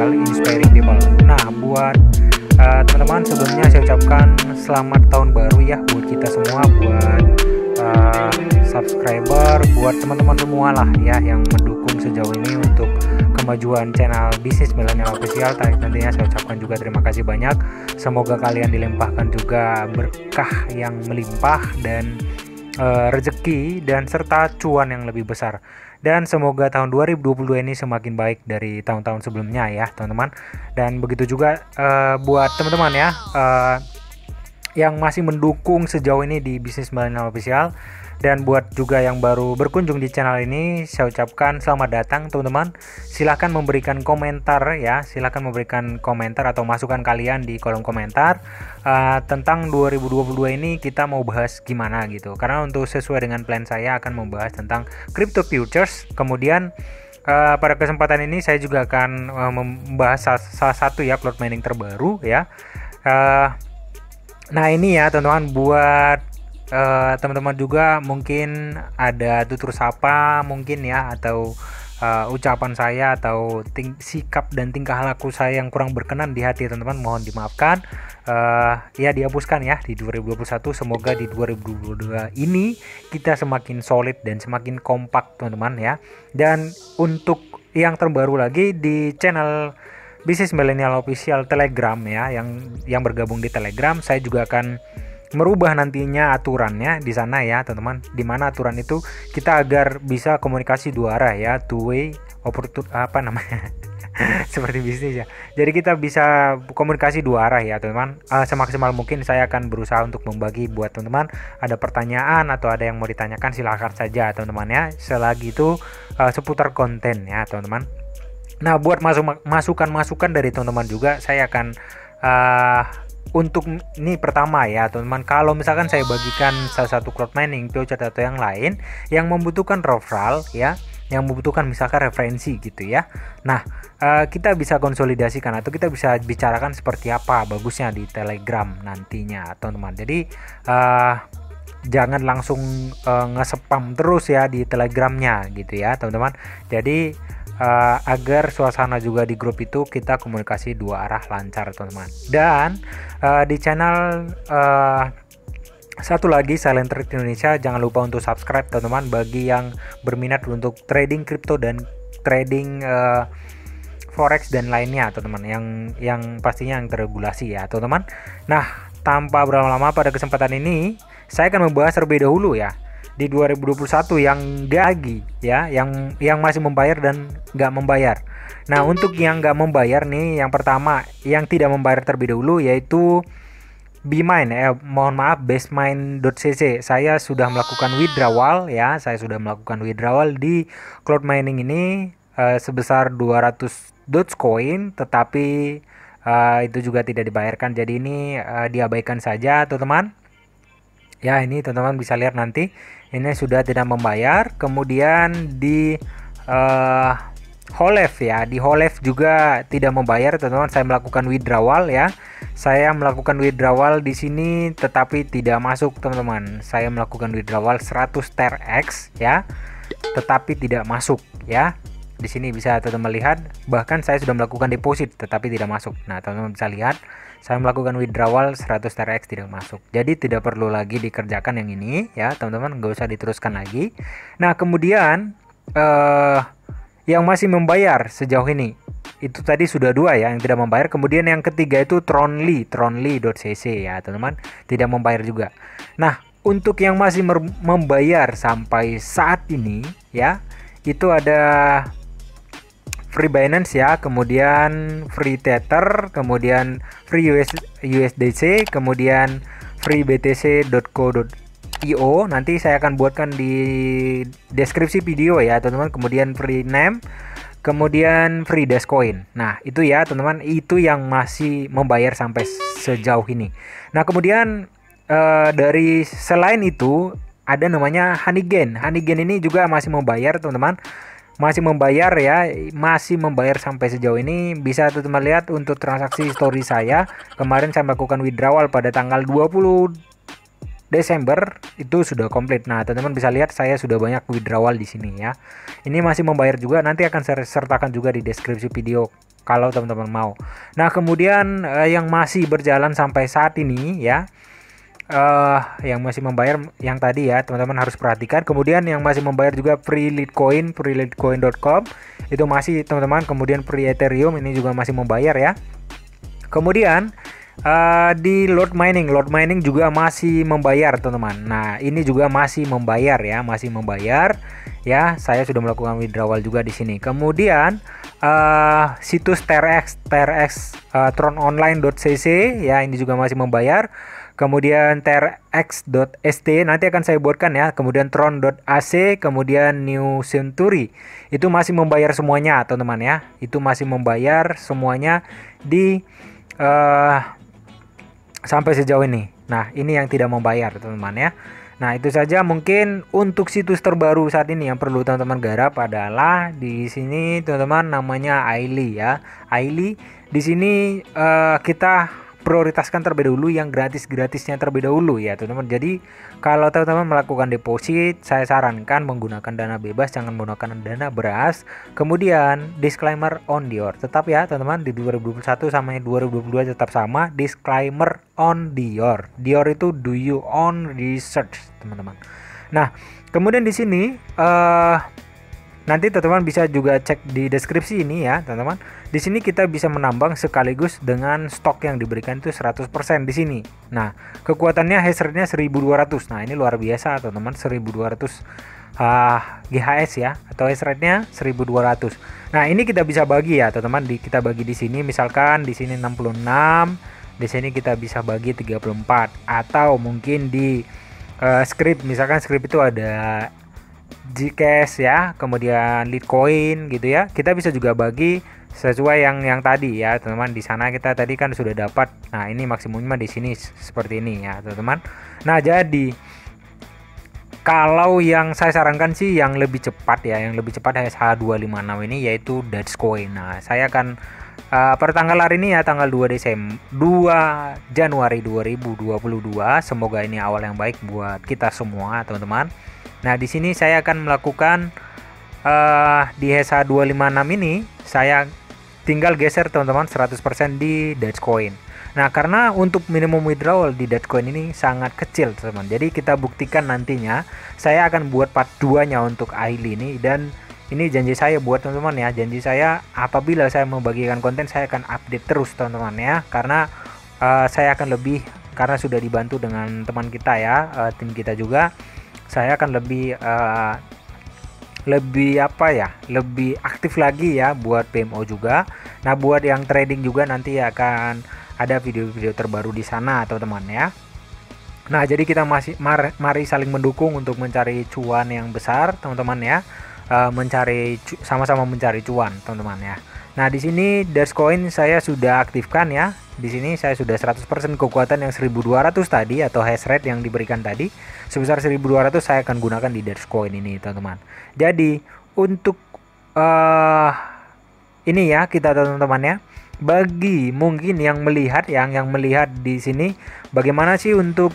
Inspiring People. Nah, buat teman-teman, sebelumnya saya ucapkan selamat tahun baru ya buat kita semua, buat subscriber, buat teman-teman semua lah ya yang mendukung sejauh ini untuk kemajuan channel Bisnis Milenial Official. Tentunya saya ucapkan juga terima kasih banyak. Semoga kalian dilimpahkan juga berkah yang melimpah dan rezeki dan serta cuan yang lebih besar. Dan semoga tahun 2022 ini semakin baik dari tahun-tahun sebelumnya ya teman-teman. Dan begitu juga buat teman-teman ya yang masih mendukung sejauh ini di Bisnis Milenial Official. Dan buat juga yang baru berkunjung di channel ini, saya ucapkan selamat datang teman-teman. Silahkan memberikan komentar ya, silahkan memberikan komentar atau masukan kalian di kolom komentar tentang 2022 ini kita mau bahas gimana gitu. Karena untuk sesuai dengan plan saya akan membahas tentang crypto futures. Kemudian pada kesempatan ini saya juga akan membahas salah satu ya cloud mining terbaru ya. Nah ini ya teman-teman, buat teman-teman juga mungkin ada tutur sapa mungkin ya, atau ucapan saya atau sikap dan tingkah laku saya yang kurang berkenan di hati teman-teman, mohon dimaafkan, ya dihapuskan ya di 2021. Semoga di 2022 ini kita semakin solid dan semakin kompak teman-teman ya. Dan untuk yang terbaru lagi di channel Bisnis Milenial Official Telegram ya, yang bergabung di Telegram, saya juga akan merubah nantinya aturannya di sana ya teman-teman, di mana aturan itu kita agar bisa komunikasi dua arah ya, two way seperti bisnis ya. Jadi kita bisa komunikasi dua arah ya teman-teman. Semaksimal mungkin saya akan berusaha untuk membagi buat teman-teman, ada pertanyaan atau ada yang mau ditanyakan silahkan saja teman-teman ya, selagi itu seputar konten ya teman-teman. Nah, buat masukan-masukan dari teman-teman juga saya akan untuk ini pertama ya teman-teman, kalau misalkan saya bagikan salah satu cloud mining, future atau yang lain yang membutuhkan referral ya, yang membutuhkan misalkan referensi gitu ya. Nah, kita bisa konsolidasikan atau kita bisa bicarakan seperti apa bagusnya di Telegram nantinya teman-teman. Jadi jangan langsung nge-spam terus ya di Telegramnya gitu ya teman-teman. Jadi agar suasana juga di grup itu kita komunikasi dua arah lancar teman-teman. Dan di channel satu lagi Silent Trade Indonesia, jangan lupa untuk subscribe teman-teman bagi yang berminat untuk trading crypto dan trading forex dan lainnya teman-teman, yang pastinya yang terregulasi ya teman-teman. Nah, tanpa berlama-lama pada kesempatan ini saya akan membahas terlebih dahulu ya di 2021 yang lagi ya, yang masih membayar dan nggak membayar. Nah, untuk yang nggak membayar nih, yang pertama yang tidak membayar terlebih dahulu yaitu Bmine, bestmine.cc. Saya sudah melakukan withdrawal ya, saya sudah melakukan withdrawal di cloud mining ini sebesar 200 Dogecoin, tetapi itu juga tidak dibayarkan. Jadi ini diabaikan saja teman-teman. Ya, ini teman-teman bisa lihat nanti ini sudah tidak membayar. Kemudian di Holef ya, di Holef juga tidak membayar teman-teman. Saya melakukan withdrawal ya. Saya melakukan withdrawal di sini tetapi tidak masuk teman-teman. Saya melakukan withdrawal 100 TRX ya, tetapi tidak masuk ya. Di sini bisa teman-teman lihat, bahkan saya sudah melakukan deposit tetapi tidak masuk. Nah, teman-teman bisa lihat saya melakukan withdrawal 100 TRX tidak masuk. Jadi tidak perlu lagi dikerjakan yang ini ya teman-teman, nggak usah diteruskan lagi. Nah, kemudian yang masih membayar sejauh ini itu tadi sudah dua ya yang tidak membayar. Kemudian yang ketiga itu tronly.cc ya teman-teman, tidak membayar juga. Nah, untuk yang masih membayar sampai saat ini ya, itu ada Free Binance ya, kemudian Free Tether, kemudian Free USDC, kemudian Free BTC.co.io. Nanti saya akan buatkan di deskripsi video ya teman-teman. Kemudian Free Name, kemudian free dash coin. Nah, itu ya teman-teman, itu yang masih membayar sampai sejauh ini. Nah, kemudian dari selain itu ada namanya Honeygain. Honeygain ini juga masih membayar teman-teman, masih membayar ya, masih membayar sampai sejauh ini. Bisa teman-teman lihat untuk transaksi story saya, kemarin saya melakukan withdrawal pada tanggal 20 Desember itu sudah komplit. Nah, teman-teman bisa lihat saya sudah banyak withdrawal di sini ya. Ini masih membayar juga, nanti akan saya sertakan juga di deskripsi video kalau teman-teman mau. Nah, kemudian yang masih berjalan sampai saat ini ya, yang masih membayar yang tadi ya teman-teman harus perhatikan. Kemudian yang masih membayar juga free Litecoin, freelitecoin.com itu masih teman-teman. Kemudian free Ethereum ini juga masih membayar ya. Kemudian di load mining juga masih membayar teman-teman. Nah, ini juga masih membayar ya, masih membayar ya. Saya sudah melakukan withdrawal juga di sini. Kemudian situs TRX trononline.cc ya, ini juga masih membayar. Kemudian trx.st nanti akan saya buatkan ya. Kemudian tron.ac, kemudian New Century itu masih membayar semuanya teman-teman ya. Itu masih membayar semuanya di sampai sejauh ini. Nah, ini yang tidak membayar teman-teman ya. Nah, itu saja mungkin untuk situs terbaru saat ini yang perlu teman-teman garap adalah di sini teman-teman, namanya Aili ya. Aili di sini kita prioritaskan terlebih dahulu yang gratis-gratisnya terlebih dahulu ya teman-teman. Jadi kalau teman-teman melakukan deposit, saya sarankan menggunakan dana bebas, jangan menggunakan dana beras. Kemudian disclaimer on Dior tetap ya teman-teman, di 2021 sama 2022 tetap sama, disclaimer on Dior. Dior itu do you own research teman-teman. Nah, kemudian di sini nanti teman-teman bisa juga cek di deskripsi ini ya teman-teman. Di sini kita bisa menambang sekaligus dengan stok yang diberikan itu 100% di sini. Nah, kekuatannya hash rate-nya 1200. Nah, ini luar biasa teman-teman, 1200 GHz ya, atau hash rate-nya 1200. Nah, ini kita bisa bagi ya teman-teman, kita bagi di sini misalkan di sini 66, di sini kita bisa bagi 34, atau mungkin di script, misalkan script itu ada Gcash ya, kemudian Litecoin gitu ya. Kita bisa juga bagi sesuai yang tadi ya, teman-teman. Di sana kita tadi kan sudah dapat. Nah, ini maksimumnya di sini seperti ini ya, teman-teman. Nah, jadi kalau yang saya sarankan sih yang lebih cepat ya, yang lebih cepat SH256 ini yaitu Dogecoin. Nah, saya akan pada tanggal hari ini ya, tanggal 2 Januari 2022. Semoga ini awal yang baik buat kita semua, teman-teman. Nah, di sini saya akan melakukan di SH256 ini saya tinggal geser teman-teman 100% di Dogecoin. Nah, karena untuk minimum withdrawal di Dogecoin ini sangat kecil teman-teman. Jadi kita buktikan nantinya, saya akan buat part 2-nya untuk Aili ini, dan ini janji saya buat teman-teman ya. Janji saya apabila saya membagikan konten, saya akan update terus teman-teman ya. Karena saya akan lebih, karena sudah dibantu dengan teman kita ya, tim kita juga. Saya akan lebih apa ya, lebih aktif lagi ya buat PMO juga. Nah, buat yang trading juga nanti akan ada video-video terbaru di sana teman-teman ya. Nah, jadi kita masih mari saling mendukung untuk mencari cuan yang besar teman-teman ya. Sama-sama mencari cuan teman-teman ya. Nah, di sini Dogecoin saya sudah aktifkan ya. Di sini saya sudah 100% kekuatan yang 1200 tadi, atau hash rate yang diberikan tadi sebesar 1200 saya akan gunakan di Dogecoin ini teman-teman. Jadi untuk ini ya kita teman-teman ya, bagi mungkin yang melihat di sini bagaimana sih untuk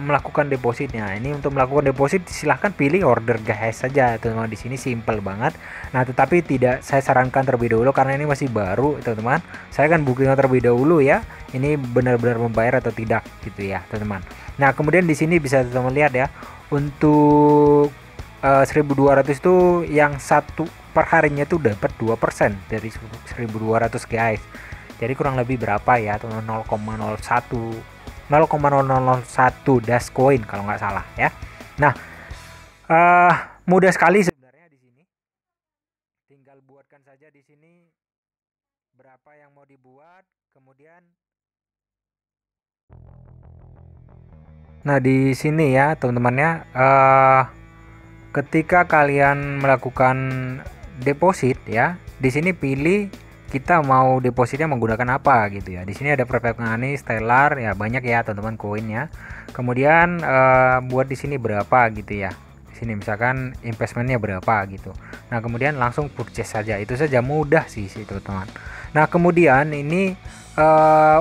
melakukan depositnya. Ini untuk melakukan deposit silahkan pilih order guys saja teman-teman. Di sini simple banget. Nah, tetapi tidak saya sarankan terlebih dahulu karena ini masih baru teman-teman. Saya akan buktikan terlebih dahulu ya, ini benar-benar membayar atau tidak gitu ya teman-teman. Nah, kemudian di sini bisa teman-teman lihat ya, untuk 1200 itu yang satu per harinya itu dapat 2% dari 1200 guys. Jadi kurang lebih berapa ya teman, 0,001 Dogecoin kalau nggak salah ya. Nah, mudah sekali sebenarnya di sini. Tinggal buatkan saja di sini berapa yang mau dibuat, kemudian nah di sini ya teman-teman ya, ketika kalian melakukan deposit ya, di sini pilih kita mau depositnya menggunakan apa gitu ya. Di sini ada Perfect Money, Stellar ya, banyak ya teman-teman koinnya. Kemudian buat di sini berapa gitu ya. Di sini misalkan investmentnya berapa gitu. Nah kemudian langsung purchase saja, itu saja, mudah sih teman-teman. Nah kemudian ini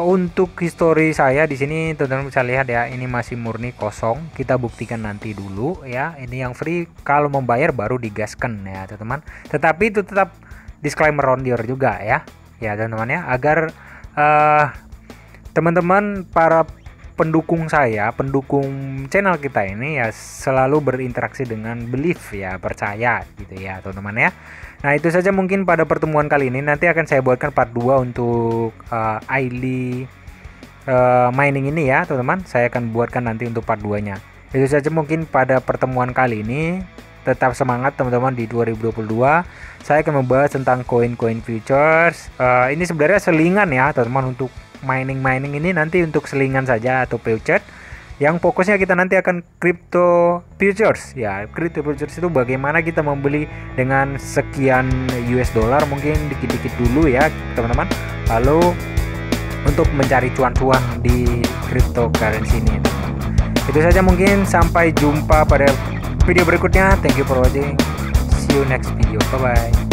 untuk history saya di sini teman-teman bisa lihat ya, ini masih murni kosong. Kita buktikan nanti dulu ya. Ini yang free, kalau membayar baru digaskan ya teman-teman. Tetapi itu tetap disclaimer rondior juga ya teman-teman ya, agar teman-teman para pendukung saya, pendukung channel kita ini ya selalu berinteraksi dengan belief ya, percaya gitu ya teman-teman ya. Nah itu saja mungkin pada pertemuan kali ini. Nanti akan saya buatkan part 2 untuk Aili mining ini ya teman-teman. Saya akan buatkan nanti untuk part 2 nya. Itu saja mungkin pada pertemuan kali ini. Tetap semangat teman-teman di 2022. Saya akan membahas tentang koin-koin futures. Ini sebenarnya selingan ya teman-teman, untuk mining ini nanti untuk selingan saja atau future. Yang fokusnya kita nanti akan crypto futures ya. Crypto futures itu bagaimana kita membeli dengan sekian US dollar, mungkin dikit-dikit dulu ya teman-teman. Lalu untuk mencari cuan-cuan di cryptocurrency ini teman-teman. Itu saja mungkin, sampai jumpa pada video berikutnya. Thank you for watching. See you next video. Bye bye.